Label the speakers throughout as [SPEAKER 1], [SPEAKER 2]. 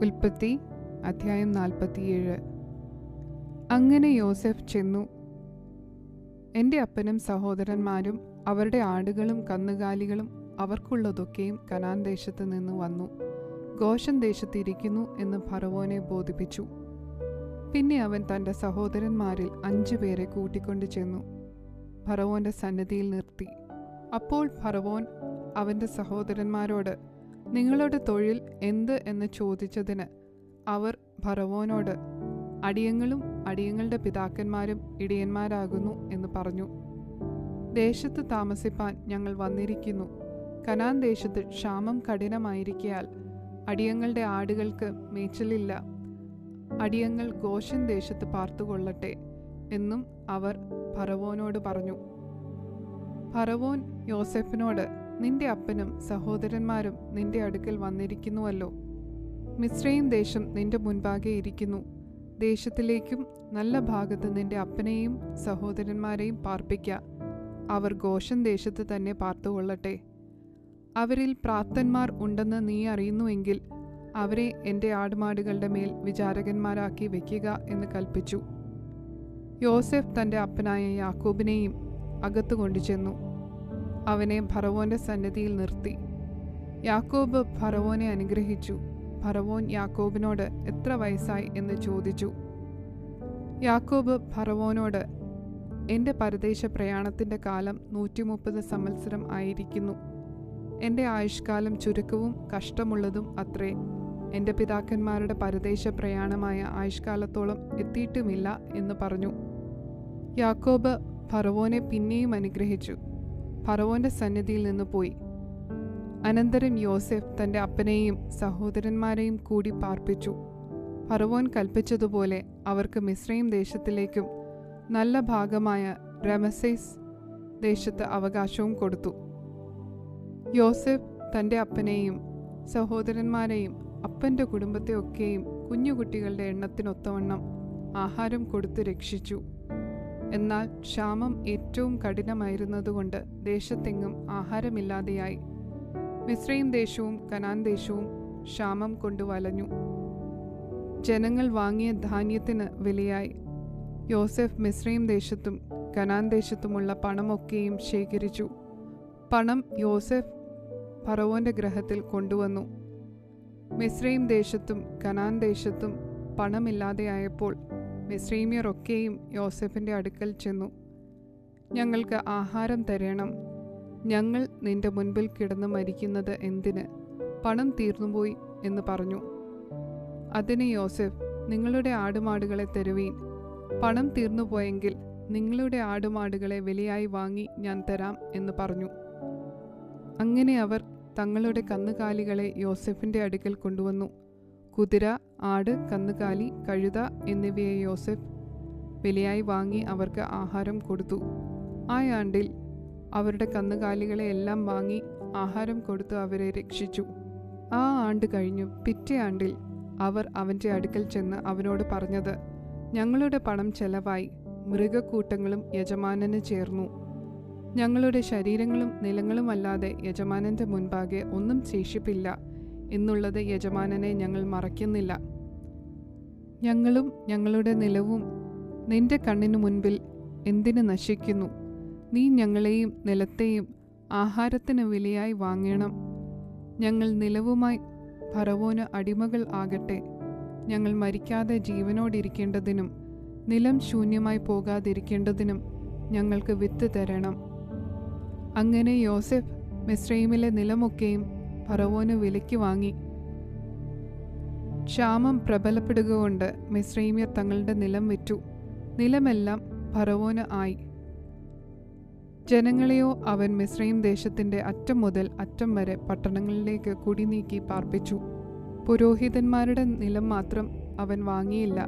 [SPEAKER 1] ഉൽപ്പത്തി അധ്യായം 47. അങ്ങനെ യോസെഫ് ചെന്നു. എൻ്റെ അപ്പനും സഹോദരന്മാരും അവരുടെ ആടുകളും കന്നുകാലികളും അവർക്കുള്ളതൊക്കെയും കനാൻ ദേശത്ത് നിന്ന് വന്നു ഗോശൻ ദേശത്തിരിക്കുന്നു എന്ന് ഫറവോനെ ബോധിപ്പിച്ചു. പിന്നെ അവൻ തൻ്റെ സഹോദരന്മാരിൽ 5 പേരെ കൂട്ടിക്കൊണ്ടു ചെന്നു ഫറവോൻ്റെ സന്നിധിയിൽ നിർത്തി. അപ്പോൾ ഫറവോൻ അവൻ്റെ സഹോദരന്മാരോട് നിങ്ങളുടെ തൊഴിൽ എന്ത് എന്ന് ചോദിച്ചതിന് അവർ ഫറവോനോട് അടിയങ്ങളും അടിയങ്ങളുടെ പിതാക്കന്മാരും ഇടിയന്മാരാകുന്നു എന്ന് പറഞ്ഞു. ദേശത്ത് താമസിപ്പാൻ ഞങ്ങൾ വന്നിരിക്കുന്നു. കനാൻ ദേശത്ത് ക്ഷാമം കഠിനമായിരിക്കയാൽ അടിയങ്ങളുടെ ആടുകൾക്ക് മേച്ചിലില്ല. അടിയങ്ങൾ ഗോശൻ ദേശത്ത് പാർത്തുകൊള്ളട്ടെ എന്നും അവർ ഫറവോനോട് പറഞ്ഞു. ഫറവോൻ യോസെഫിനോട് നിന്റെ അപ്പനും സഹോദരന്മാരും നിന്റെ അടുക്കൽ വന്നിരിക്കുന്നുവല്ലോ. മിസ്രയീം ദേശം നിന്റെ മുൻപാകെ ഇരിക്കുന്നു. ദേശത്തിലേക്കും നല്ല ഭാഗത്ത് നിന്റെ അപ്പനെയും സഹോദരന്മാരെയും പാർപ്പിക്ക. അവർ ഗോശൻ ദേശത്ത് തന്നെ പാർത്തുകൊള്ളട്ടെ. അവരിൽ പ്രാപ്തന്മാർ ഉണ്ടെന്ന് നീ അറിയുന്നുവെങ്കിൽ അവരെ എൻ്റെ ആടുമാടുകളുടെ മേൽ വിചാരകന്മാരാക്കി വയ്ക്കുക എന്ന് കൽപ്പിച്ചു. യോസെഫ് തൻ്റെ അപ്പനായ യാക്കോബിനെയും അകത്തു കൊണ്ടുചെന്നു അവനെ ഫറവോൻ്റെ സന്നിധിയിൽ നിർത്തി. യാക്കോബ് ഫറവോനെ അനുഗ്രഹിച്ചു. ഫറവോൻ യാക്കോബിനോട് എത്ര വയസ്സായി എന്ന് ചോദിച്ചു. യാക്കോബ് ഫറവോനോട് എൻ്റെ പരദേശ പ്രയാണത്തിൻ്റെ കാലം 130 സംവത്സരം ആയിരിക്കുന്നു. എൻ്റെ ആയുഷ്കാലം ചുരുക്കവും കഷ്ടമുള്ളതും അത്രേ. എൻ്റെ പിതാക്കന്മാരുടെ പരദേശ പ്രയാണമായ ആയുഷ്കാലത്തോളം എത്തിയിട്ടുമില്ല എന്ന് പറഞ്ഞു. യാക്കോബ് ഫറവോനെ പിന്നെയും അനുഗ്രഹിച്ചു. ഫറവോൻ്റെ സന്നിധിയിൽ നിന്ന് പോയി. അനന്തരം യോസെഫ് തൻ്റെ അപ്പനെയും സഹോദരന്മാരെയും കൂടി പാർപ്പിച്ചു. ഫറവോൻ കൽപ്പിച്ചതുപോലെ അവർക്ക് മിസ്രയീം ദേശത്തിലേക്കും നല്ല ഭാഗമായ രമസേസ് ദേശത്ത് അവകാശവും കൊടുത്തു. യോസെഫ് തൻ്റെ അപ്പനെയും സഹോദരന്മാരെയും അപ്പൻ്റെ കുടുംബത്തെ ഒക്കെയും കുഞ്ഞുകുട്ടികളുടെ എണ്ണത്തിനൊത്തവണ്ണം ആഹാരം കൊടുത്ത് രക്ഷിച്ചു. എന്നാൽ ക്ഷാമം ഏറ്റവും കഠിനമായിരുന്നതുകൊണ്ട് ദേശത്തെങ്ങും ആഹാരമില്ലാതെയായി. മിസ്രയീം ദേശവും കനാൻ ദേശവും ക്ഷാമം കൊണ്ട് വലഞ്ഞു. ജനങ്ങൾ വാങ്ങിയ ധാന്യത്തിന് വിലയായി. യോസെഫ് മിസ്രയീം ദേശത്തും കനാൻ ദേശത്തുമുള്ള പണമൊക്കെയും ശേഖരിച്ചു. പണം യോസെഫ് ഫറവോൻ്റെ ഗൃഹത്തിൽ കൊണ്ടുവന്നു. മിസ്രയീം ദേശത്തും കനാൻ ദേശത്തും പണമില്ലാതെയായപ്പോൾ മിസ്രയീമ്യരൊക്കെയും യോസെഫിൻ്റെ അടുക്കൽ ചെന്നു. ഞങ്ങൾക്ക് ആഹാരം തരണം. ഞങ്ങൾ നിന്റെ മുൻപിൽ കിടന്ന് മരിക്കുന്നത് എന്തിന്? പണം തീർന്നുപോയി എന്ന് പറഞ്ഞു. അതിന് യോസെഫ് നിങ്ങളുടെ ആടുമാടുകളെ തരുവീൻ. പണം തീർന്നുപോയെങ്കിൽ നിങ്ങളുടെ ആടുമാടുകളെ വിലയായി വാങ്ങി ഞാൻ തരാം എന്ന് പറഞ്ഞു. അങ്ങനെ അവർ തങ്ങളുടെ കന്നുകാലികളെ യോസെഫിൻ്റെ അടുക്കൽ കൊണ്ടുവന്നു. കുതിര, ആട്, കന്നുകാലി, കഴുത എന്നിവയെ യോസെഫ് വിലയായി വാങ്ങി അവർക്ക് ആഹാരം കൊടുത്തു. ആ ആണ്ടിൽ അവരുടെ കന്നുകാലികളെ എല്ലാം വാങ്ങി ആഹാരം കൊടുത്ത് അവരെ രക്ഷിച്ചു. ആ ആണ്ട് കഴിഞ്ഞു പിറ്റേ ആണ്ടിൽ അവർ അവൻ്റെ അടുക്കൽ ചെന്ന് അവനോട് പറഞ്ഞത്, ഞങ്ങളുടെ പണം ചെലവായി, മൃഗക്കൂട്ടങ്ങളും യജമാനന് ചേർന്നു. ഞങ്ങളുടെ ശരീരങ്ങളും നിലങ്ങളുമല്ലാതെ യജമാനൻ്റെ മുൻപാകെ ഒന്നും ശേഷിപ്പില്ല എന്നുള്ളത് യജമാനനെ ഞങ്ങൾ മറയ്ക്കുന്നില്ല. ഞങ്ങളും ഞങ്ങളുടെ നിലവും നിന്റെ കണ്ണിനു മുൻപിൽ എന്തിനു നശിക്കുന്നു? നീ ഞങ്ങളെയും നിലത്തെയും ആഹാരത്തിന് വിലയായി വാങ്ങണം. ഞങ്ങൾ നിലവുമായി ഫറവോന് അടിമകൾ ആകട്ടെ. ഞങ്ങൾ മരിക്കാതെ ജീവനോടിരിക്കേണ്ടതിനും നിലം ശൂന്യമായി പോകാതിരിക്കേണ്ടതിനും ഞങ്ങൾക്ക് വിത്ത് തരണം. അങ്ങനെ യോസെഫ് മിസ്രയീമിലെ നിലമൊക്കെയും ഫറവോന് വിലയ്ക്ക് വാങ്ങി. ക്ഷാമം പ്രബലപ്പെടുകകൊണ്ട് മിസ്രയീമ്യർ തങ്ങളുടെ നിലം വിറ്റു. നിലമെല്ലാം ഫറവോന് ആയി. ജനങ്ങളെയോ അവൻ മിസ്രയീം ദേശത്തിൻ്റെ അറ്റം മുതൽ അറ്റം വരെ പട്ടണങ്ങളിലേക്ക് കുടിനീക്കി പാർപ്പിച്ചു. പുരോഹിതന്മാരുടെ നിലം മാത്രം അവൻ വാങ്ങിയില്ല.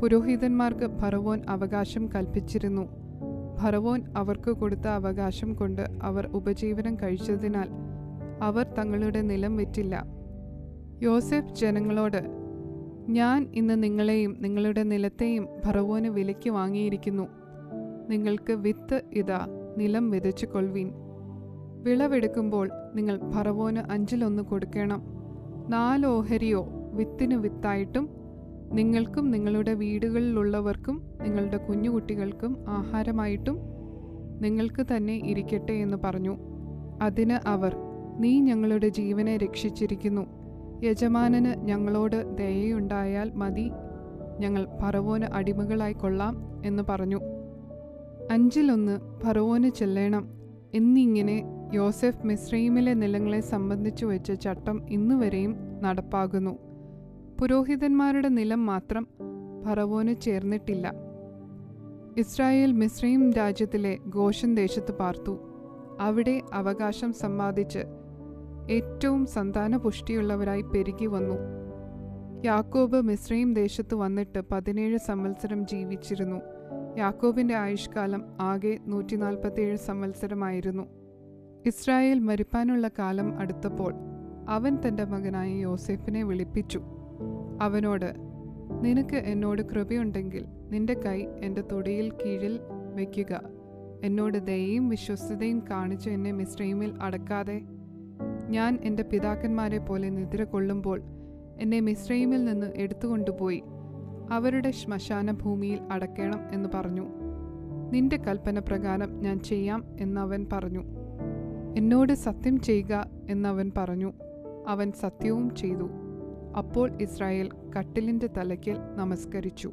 [SPEAKER 1] പുരോഹിതന്മാർക്ക് ഫറവോൻ അവകാശം കൽപ്പിച്ചിരുന്നു. ഫറവോൻ അവർക്ക് കൊടുത്ത അവകാശം കൊണ്ട് അവർ ഉപജീവനം കഴിച്ചതിനാൽ അവർ തങ്ങളുടെ നിലം വിറ്റില്ല. യോസെഫ് ജനങ്ങളോട്, ഞാൻ ഇന്ന് നിങ്ങളെയും നിങ്ങളുടെ നിലത്തെയും ഫറവോന് വിലയ്ക്ക് വാങ്ങിയിരിക്കുന്നു. നിങ്ങൾക്ക് വിത്ത് ഇതാ, നിലം വിതച്ചു കൊൾവീൻ. വിളവെടുക്കുമ്പോൾ നിങ്ങൾ ഫറവോന് 1/5 കൊടുക്കണം. 4 ഓഹരിയോ വിത്തിന് വിത്തായിട്ടും നിങ്ങൾക്കും നിങ്ങളുടെ വീടുകളിലുള്ളവർക്കും നിങ്ങളുടെ കുഞ്ഞുകുട്ടികൾക്കും ആഹാരമായിട്ടും നിങ്ങൾക്ക് തന്നെ ഇരിക്കട്ടെ എന്ന് പറഞ്ഞു. അതിന് അവർ, നീ ഞങ്ങളുടെ ജീവനെ രക്ഷിച്ചിരിക്കുന്നു. യജമാനന് ഞങ്ങളോട് ദയയുണ്ടായാൽ മതി, ഞങ്ങൾ ഫറവോന് അടിമകളായി കൊള്ളാം എന്ന് പറഞ്ഞു. 5 ഫറവോന് ചെല്ലണം എന്നിങ്ങനെ യോസെഫ് മിസ്രയീമിലെ നിലങ്ങളെ സംബന്ധിച്ചു വെച്ച ചട്ടം ഇന്നുവരെയും നടപ്പാകുന്നു. പുരോഹിതന്മാരുടെ നിലം മാത്രം ഫറവോന് ചേർന്നിട്ടില്ല. ഇസ്രായേൽ മിസ്രയീം രാജ്യത്തിലെ ഗോശൻ ദേശത്ത് പാർത്തു. അവിടെ അവകാശം സമ്പാദിച്ച് ഏറ്റവും സന്താനപുഷ്ടിയുള്ളവരായി പെരുകി വന്നു. യാക്കോബ് മിസ്രയീം ദേശത്ത് വന്നിട്ട് 17 സംവത്സരം ജീവിച്ചിരുന്നു. യാക്കോബിന്റെ ആയുഷ്കാലം ആകെ 147 സംവത്സരമായിരുന്നു. ഇസ്രായേൽ മരിപ്പാനുള്ള കാലം അടുത്തപ്പോൾ അവൻ തൻ്റെ മകനായ യോസേഫിനെ വിളിപ്പിച്ചു. അവനോട്, നിനക്ക് എന്നോട് കൃപയുണ്ടെങ്കിൽ നിന്റെ കൈ എൻ്റെ തൊടിയിൽ കീഴിൽ വയ്ക്കുക. എന്നോട് ദയയും വിശ്വസ്തതയും കാണിച്ച് എന്നെ മിസ്രയീമിൽ അടക്കാതെ ഞാൻ എൻ്റെ പിതാക്കന്മാരെ പോലെ നിദ്ര കൊള്ളുമ്പോൾ എന്നെ മിസ്രയീമിൽ നിന്ന് എടുത്തുകൊണ്ടുപോയി അവരുടെ ശ്മശാന ഭൂമിയിൽ അടക്കണം എന്ന് പറഞ്ഞു. നിന്റെ കൽപ്പന പ്രകാരം ഞാൻ ചെയ്യാം എന്നവൻ പറഞ്ഞു. എന്നോട് സത്യം ചെയ്യുക എന്നവൻ പറഞ്ഞു. അവൻ സത്യവും ചെയ്തു. അപ്പോൾ ഇസ്രായേൽ കട്ടിലിൻ്റെ തലയ്ക്കൽ നമസ്കരിച്ചു.